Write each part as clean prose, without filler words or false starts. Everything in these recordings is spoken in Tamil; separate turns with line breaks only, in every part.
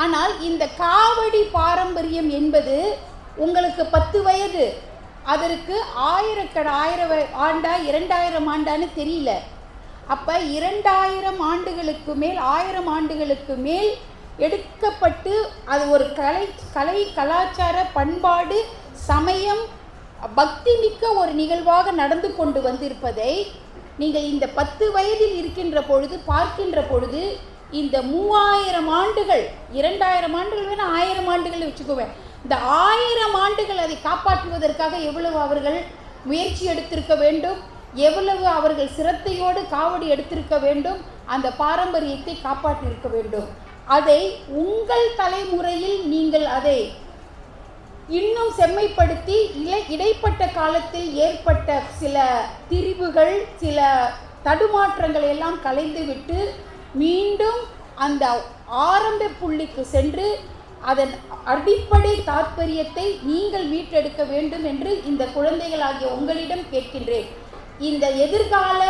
ஆனால் இந்த காவடி பாரம்பரியம் என்பது உங்களுக்கு 10 வயது, அதற்கு 1000 ஆண்டா 2000 ஆண்டான்னு தெரியல. அப்போ 2000 ஆண்டுகளுக்கு மேல் 1000 ஆண்டுகளுக்கு மேல் எடுக்கப்பட்டு அது ஒரு கலை கலாச்சார பண்பாடு சமயம் பக்தி மிக்க ஒரு நிகழ்வாக நடந்து கொண்டு வந்திருப்பதை நீங்கள் இந்த 10 வயதில் இருக்கின்ற பொழுது பார்க்கின்ற பொழுது இந்த 3000 ஆண்டுகள் 2000 ஆண்டுகள் வேணால் 1000 ஆண்டுகள் வச்சுக்குவேன், இந்த 1000 ஆண்டுகள் அதை காப்பாற்றுவதற்காக எவ்வளவு அவர்கள் முயற்சி எடுத்திருக்க வேண்டும், எவ்வளவு அவர்கள் சிரத்தையோடு காவடி எடுத்திருக்க வேண்டும், அந்த பாரம்பரியத்தை காப்பாற்றியிருக்க வேண்டும். அதை உங்கள் தலைமுறையில் நீங்கள் அதை இன்னும் செம்மைப்படுத்தி இடைப்பட்ட காலத்தில் ஏற்பட்ட சில திரிவுகள் சில தடுமாற்றங்களை எல்லாம் கலைந்துவிட்டு மீண்டும் அந்த ஆரம்ப புள்ளிக்கு சென்று அதன் அடிப்படை தாற்பயத்தை நீங்கள் மீட்டெடுக்க வேண்டும் என்று இந்த குழந்தைகளாகிய உங்களிடம் கேட்கின்றேன். இந்த எதிர்கால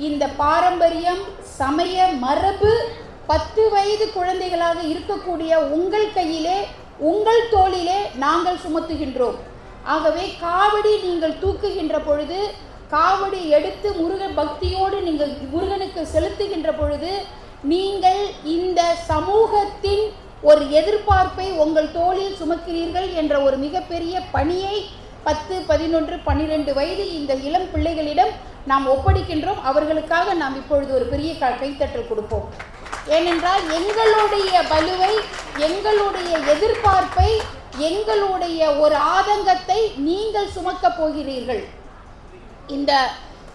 இந்த பாரம்பரியம் சமய மரபு 10 வயது குழந்தைகளாக இருக்கக்கூடிய உங்கள் கையிலே உங்கள் தோளிலே நாங்கள் சுமத்துகின்றோம். ஆகவே காவடி நீங்கள் தூக்குகின்ற பொழுது, காவடி எடுத்து முருகன் பக்தியோடு நீங்கள் முருகனுக்கு செலுத்துகின்ற பொழுது நீங்கள் இந்த சமூகத்தின் ஒரு எதிர்பார்ப்பை உங்கள் தோளில் சுமக்கிறீர்கள் என்ற ஒரு மிகப்பெரிய பணியை 10, 11, 12 வயது இந்த இளம் பிள்ளைகளிடம் நாம் ஒப்படைக்கின்றோம். அவர்களுக்காக நாம் இப்பொழுது ஒரு பெரிய கைத்தட்டல் கொடுப்போம். ஏனென்றால் எங்களுடைய பலுவை, எங்களுடைய எதிர்பார்ப்பை, எங்களுடைய ஒரு ஆதங்கத்தை நீங்கள் சுமக்கப் போகிறீர்கள்.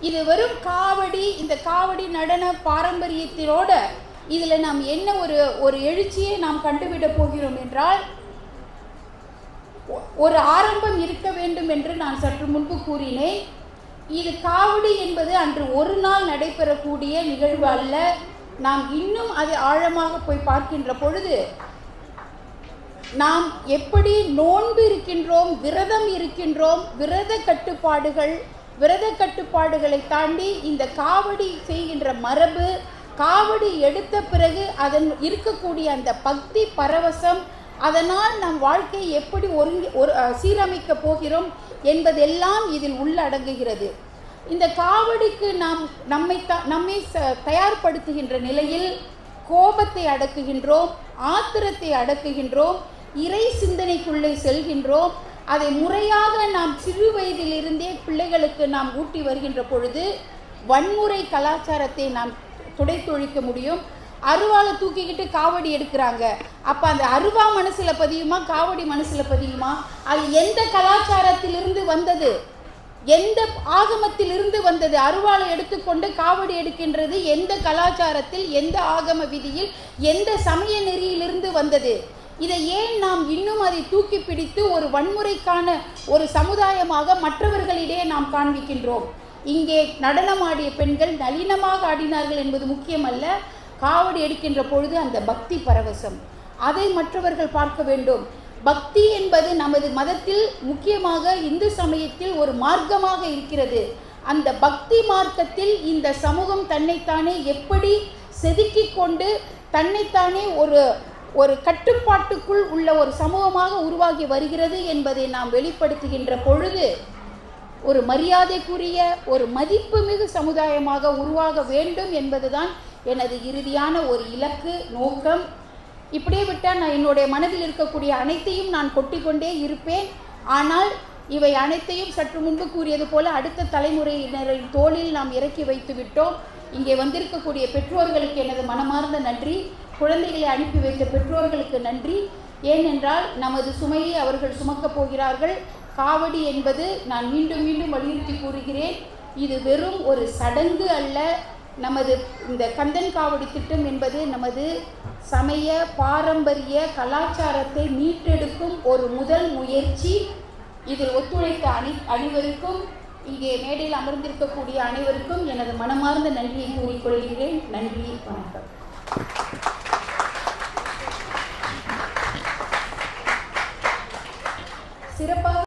இது வெறும் காவடி, இந்த காவடி நடன பாரம்பரியத்தினோட இதில் நாம் என்ன ஒரு எழுச்சியை நாம் கண்டுவிட போகிறோம் என்றால், ஒரு ஆரம்பம் இருக்க வேண்டும் என்று நான் சற்று முன்பு கூறினேன். இது காவடி என்பது அன்று ஒரு நாள் நடைபெறக்கூடிய நிகழ்வு அல்ல. நாம் இன்னும் அதை ஆழமாக போய் பார்க்கின்ற பொழுது நாம் எப்படி நோன்பு இருக்கின்றோம், விரதம் இருக்கின்றோம், விரத கட்டுப்பாடுகளை தாண்டி இந்த காவடி செய்கின்ற மரபு, காவடி எடுத்த பிறகு அதன் இருக்கக்கூடிய அந்த பக்தி பரவசம், அதனால் நம் வாழ்க்கையை எப்படி சீரமைக்க போகிறோம் என்பதெல்லாம் இதில் உள்ளடங்குகிறது. இந்த காவடிக்கு நம்மை தயார்படுத்துகின்ற நிலையில் கோபத்தை அடக்குகின்றோம், ஆத்திரத்தை அடக்குகின்றோம், இறை சிந்தனைக்குள்ளே செல்கின்றோம். அதை முறையாக நாம் சிறு வயதிலிருந்தே பிள்ளைகளுக்கு நாம் ஊட்டி வருகின்ற பொழுது வன்முறை கலாச்சாரத்தை நாம் துடைத்தொழிக்க முடியும். அருவாளை தூக்கிக்கிட்டு காவடி எடுக்கிறாங்க, அப்போ அந்த அருவா மனசில் பதியுமா, காவடி மனசில் பதியுமா? அது எந்த கலாச்சாரத்திலிருந்து வந்தது, எந்த ஆகமத்திலிருந்து வந்தது? அருவாளை எடுத்துக்கொண்டு காவடி எடுக்கின்றது எந்த கலாச்சாரத்தில், எந்த ஆகம விதியில், எந்த சமய நெறியிலிருந்து வந்தது? இதை ஏன் நாம் இன்னும் அதை தூக்கி பிடித்து ஒரு வன்முறைக்கான ஒரு சமுதாயமாக மற்றவர்களிடையே நாம் காண்பிக்கின்றோம்? இங்கே நடனமாடிய பெண்கள் நளினமாக ஆடினார்கள் என்பது முக்கியமல்ல, காவடி எடுக்கின்ற பொழுது அந்த பக்தி பரவசம், அதை மற்றவர்கள் பார்க்க வேண்டும். பக்தி என்பது நமது மதத்தில் முக்கியமாக இந்து சமயத்தில் ஒரு மார்க்கமாக இருக்கிறது. அந்த பக்தி மார்க்கத்தில் இந்த சமூகம் தன்னைத்தானே எப்படி செதுக்கிக் கொண்டு தன்னைத்தானே ஒரு கட்டுப்பாட்டுக்குள் உள்ள ஒரு சமூகமாக உருவாகி வருகிறது என்பதை நாம் வெளிப்படுத்துகின்ற பொழுது ஒரு மரியாதைக்குரிய ஒரு மதிப்புமிகு சமுதாயமாக உருவாக வேண்டும் என்பதுதான் எனது இறுதியான ஒரு இலக்கு, நோக்கம். இப்படியே விட்டால் நான் என்னுடைய மனதில் இருக்கக்கூடிய அனைத்தையும் நான் கொட்டிக்கொண்டே இருப்பேன். ஆனால் இவை அனைத்தையும் சற்று முன்பு கூறியது போல அடுத்த தலைமுறையினரின் தோளில் நாம் இறக்கி வைத்து விட்டோம். இங்கே வந்திருக்கக்கூடிய பெற்றோர்களுக்கு எனது மனமார்ந்த நன்றி, குழந்தைகளை அனுப்பி வைத்த பெற்றோர்களுக்கு நன்றி. ஏனென்றால் நமது சுமையை அவர்கள் சுமக்கப் போகிறார்கள். காவடி என்பது நான் மீண்டும் மீண்டும் வலியுறுத்தி கூறுகிறேன், இது வெறும் ஒரு சடங்கு அல்ல. நமது இந்த கந்தன் காவடி திட்டம் என்பது நமது சமய பாரம்பரிய கலாச்சாரத்தை மீட்டெடுக்கும் ஒரு முதல் முயற்சி. இதில் ஒத்துழைத்த அனைவருக்கும், இங்கே மேடையில் அமர்ந்திருக்கக்கூடிய அனைவருக்கும் எனது மனமார்ந்த நன்றியை கூறிக்கொள்கிறேன். நன்றி, வணக்கம்.